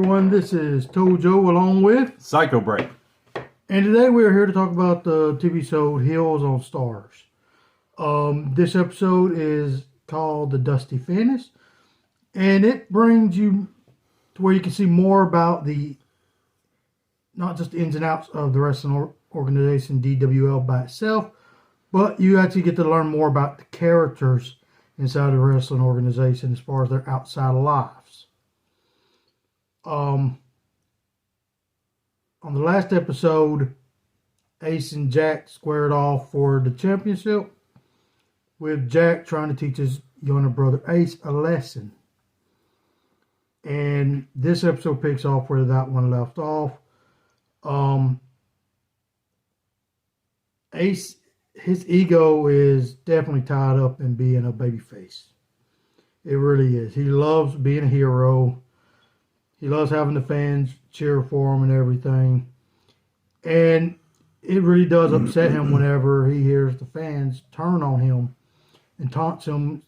everyone, this is Tojo along with Psycho Break. and today we are here to talk about the TV show Hills on Stars. This episode is called The Dusty Finish, and it brings you to where you can see more about not just the ins and outs of the wrestling organization DWL by itself, but you actually get to learn more about the characters inside the wrestling organization as far as their outside lives. On the last episode, Ace and Jack squared off for the championship, with Jack trying to teach his younger brother Ace a lesson. And this episode picks off where that one left off. Ace, his ego is definitely tied up in being a babyface. It really is. He loves being a hero. He loves having the fans cheer for him and everything. And it really does upset him whenever he hears the fans turn on him and taunts him,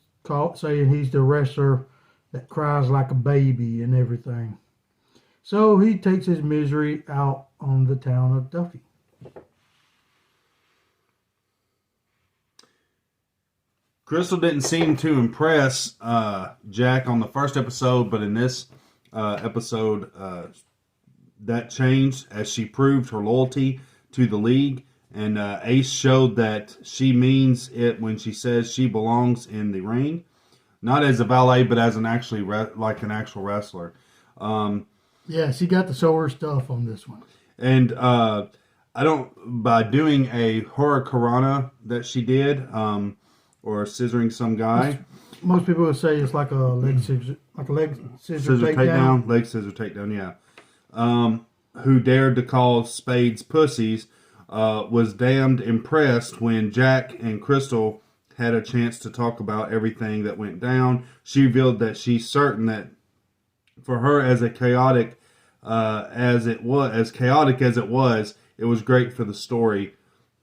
saying he's the wrestler that cries like a baby and everything. So he takes his misery out on the town of Duffy. Crystal didn't seem to impress Jack on the first episode, but in this episode, that changed as she proved her loyalty to the league. And Ace showed that she means it when she says she belongs in the ring, not as a valet, but as an actual wrestler. Yeah, she got to show her stuff on this one. And by doing a hurricanrana that she did, or scissoring some guy. Most people would say it's like a leg scissor, Scissor takedown. Leg scissor takedown, yeah. Who dared to call spades pussies, was damned impressed when Jack and Crystal had a chance to talk about everything that went down. She revealed that she's certain that for her, as chaotic as it was, it was great for the story.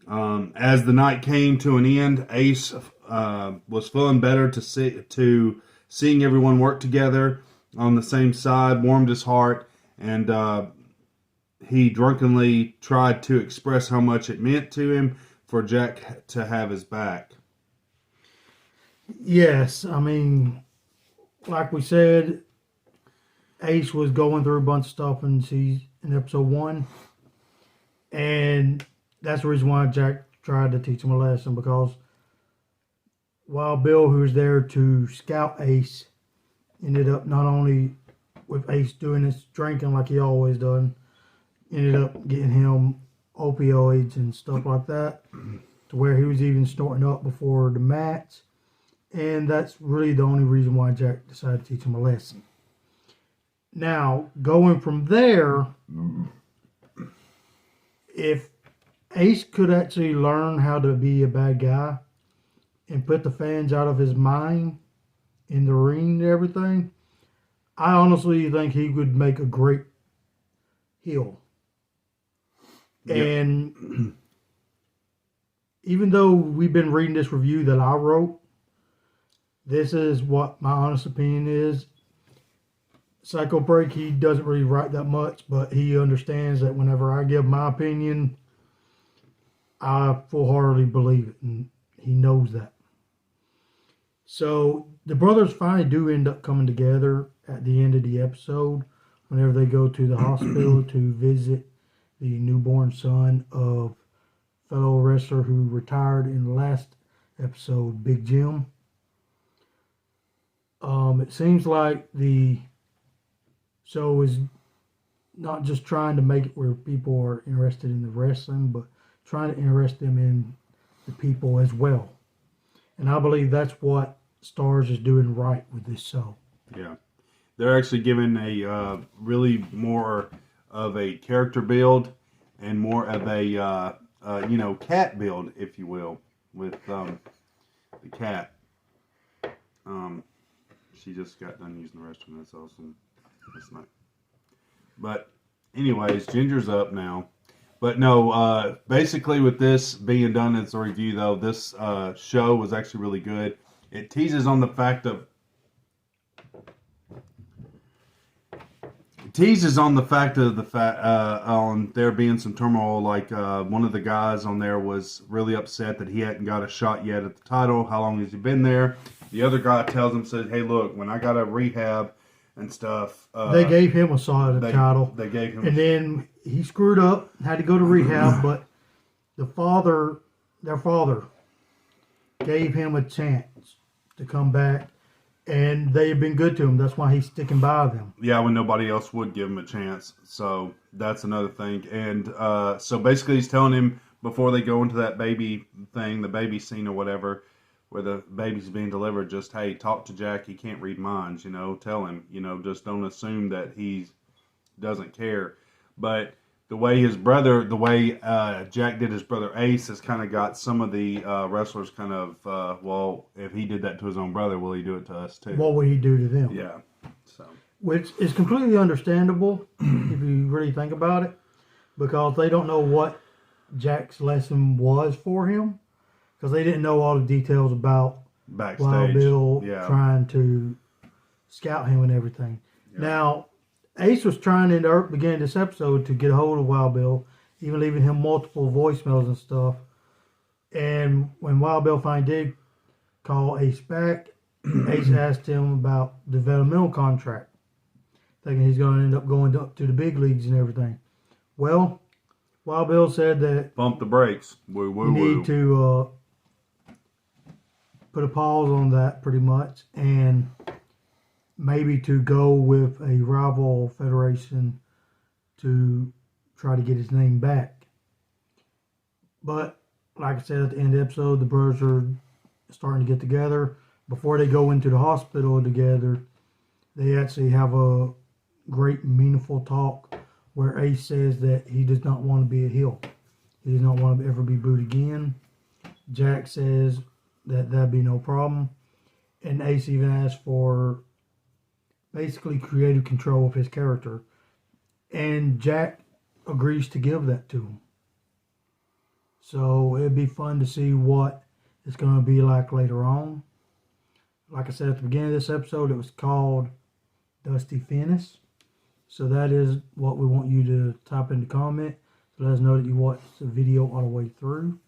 As the night came to an end, Ace was feeling better to seeing everyone work together on the same side, warmed his heart, and he drunkenly tried to express how much it meant to him for Jack to have his back. Yes, I mean, like we said, Ace was going through a bunch of stuff in episode 1, and that's the reason why Jack tried to teach him a lesson, because while Bill, who was there to scout Ace, ended up not only with Ace doing his drinking like he always done, ended up getting him opioids and stuff like that, to where he was even snorting up before the match. And that's really the only reason why Jack decided to teach him a lesson. Now, going from there, if Ace could actually learn how to be a bad guy and put the fans out of his mind in the ring and everything, I honestly think he would make a great heel. Yep. And even though we've been reading this review that I wrote, this is what my honest opinion is. Psycho Break, he doesn't really write that much, but he understands that whenever I give my opinion, I full-heartedly believe it, and he knows that. So the brothers finally do end up coming together at the end of the episode whenever they go to the hospital to visit the newborn son of fellow wrestler who retired in the last episode, Big Jim. It seems like the show is not just trying to make it where people are interested in the wrestling, but trying to interest them in the people as well. And I believe that's what Stars is doing right with this show. Yeah. They're actually giving a really more of a character build and more of a, cat build, if you will, with the cat. She just got done using the restroom. That's awesome. That's nice. But anyways, Ginger's up now. But no, basically with this being done as a review, though, this show was actually really good. It teases on the fact of teases on the fact on there being some turmoil. Like one of the guys on there was really upset that he hadn't got a shot yet at the title. How long has he been there? The other guy tells him, says, "Hey, look, when I got a rehab and stuff, they gave him a shot at the title. They gave him, and then he screwed up, had to go to rehab, but their father gave him a chance to come back, and they've been good to him. That's why he's sticking by them. Yeah, when nobody else would give him a chance. So that's another thing. And so basically he's telling him before they go into that baby thing, the baby scene or whatever, where the baby's being delivered, just, hey, talk to Jack. He can't read minds, tell him, just don't assume that he doesn't care. But the way Jack did his brother Ace has kind of got some of the wrestlers kind of, well, if he did that to his own brother, will he do it to us too? What would he do to them? Yeah. So, which is completely understandable if you really think about it, because they don't know what Jack's lesson was for him, because they didn't know all the details about backstage. Wild Bill Yeah. trying to scout him and everything. Yeah. Now, Ace was trying in the beginning of this episode to get a hold of Wild Bill, even leaving him multiple voicemails and stuff. And when Wild Bill finally did call Ace back, Ace asked him about the developmental contract, thinking he's going to end up going up to the big leagues and everything. Well, Wild Bill said that Pump the brakes. Woo, woo, you woo. need to put a pause on that pretty much, and maybe to go with a rival federation to try to get his name back. But like I said at the end of the episode, the brothers are starting to get together. Before they go into the hospital together, they actually have a great meaningful talk where Ace says that he does not want to be a heel. He does not want to ever be booed again. Jack says that that'd be no problem. And Ace even asks for basically creative control of his character. And Jack agrees to give that to him. So it'd be fun to see what it's going to be like later on. Like I said at the beginning of this episode, it was called Dusty Finis. So that is what we want you to type in the comment. So let us know that you watched the video all the way through.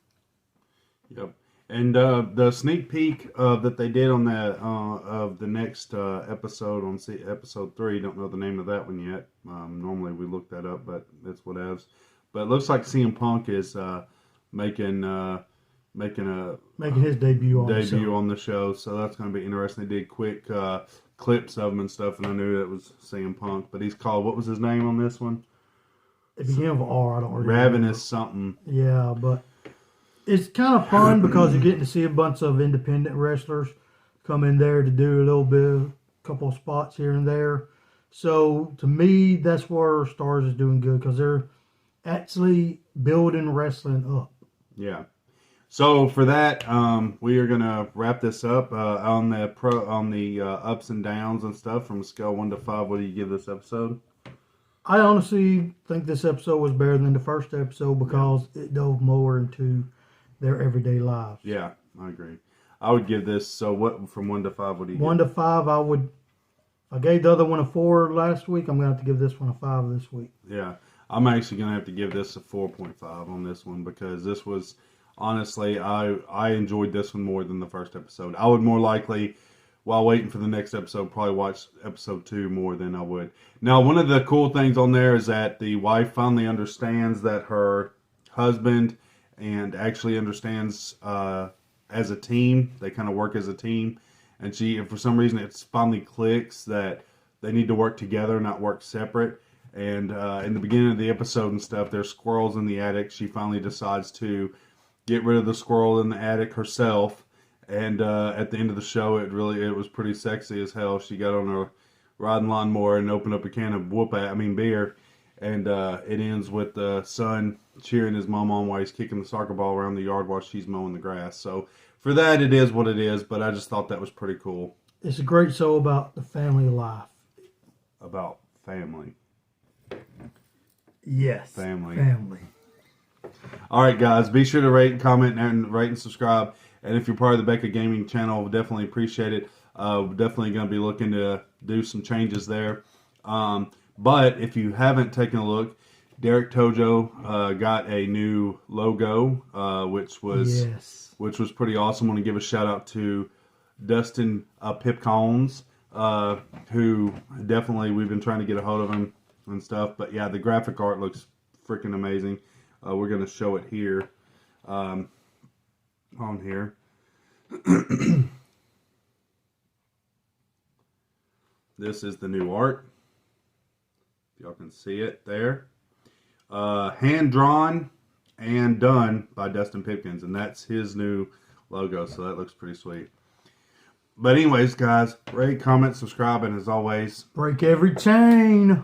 Yep. And the sneak peek that they did on that of the next episode on episode 3, don't know the name of that one yet. Normally we look that up, but that's whatevs. But it looks like CM Punk is making his debut on the show. So that's going to be interesting. They did quick clips of him and stuff, and I knew that was CM Punk. But he's called, what was his name on this one? It began with R. I don't really Ravenous remember. something. Yeah, but it's kind of fun because you're getting to see a bunch of independent wrestlers come in there to do a little bit, a couple of spots here and there. So to me, that's where Stars is doing good, because they're actually building wrestling up. Yeah. So for that, we are gonna wrap this up on the ups and downs and stuff from a scale 1 to 5. What do you give this episode? I honestly think this episode was better than the first episode because it dove more into their everyday lives. Yeah, I agree. I would give this, so what, from 1 to 5, what do you 1 to 5, I gave the other one a 4 last week. I'm going to have to give this one a 5 this week. Yeah, I'm actually going to have to give this a 4.5 on this one, because this was, honestly, I enjoyed this one more than the first episode. I would more likely, while waiting for the next episode, probably watch episode 2 more than I would. Now, one of the cool things on there is that the wife finally understands that her husband and actually understands as a team. They kind of work as a team. And if for some reason it finally clicks that they need to work together, not work separate. And in the beginning of the episode and stuff, there's squirrels in the attic. She finally decides to get rid of the squirrel in the attic herself. And at the end of the show, it was pretty sexy as hell. She got on a riding lawnmower and opened up a can of beer. And it ends with the son cheering his mom on while he's kicking the soccer ball around the yard while she's mowing the grass. So for that, it is what it is. But I just thought that was pretty cool. It's a great show about the family life. About family. Yes. Family. All right, guys. Be sure to rate, comment, and rate and subscribe. And if you're part of the Becca Gaming channel, we'll definitely appreciate it. We're definitely going to be looking to do some changes there. But if you haven't taken a look, Derek Tojo got a new logo, which was pretty awesome. I want to give a shout out to Dustin Pipcones, who definitely we've been trying to get a hold of him and stuff. But yeah, the graphic art looks freaking amazing. We're going to show it here on here. This is the new art. Y'all can see it there. Hand drawn and done by Dustin Pipkins, and that's his new logo, so that looks pretty sweet. But anyways, guys, rate, comment, subscribe, and as always, break every chain.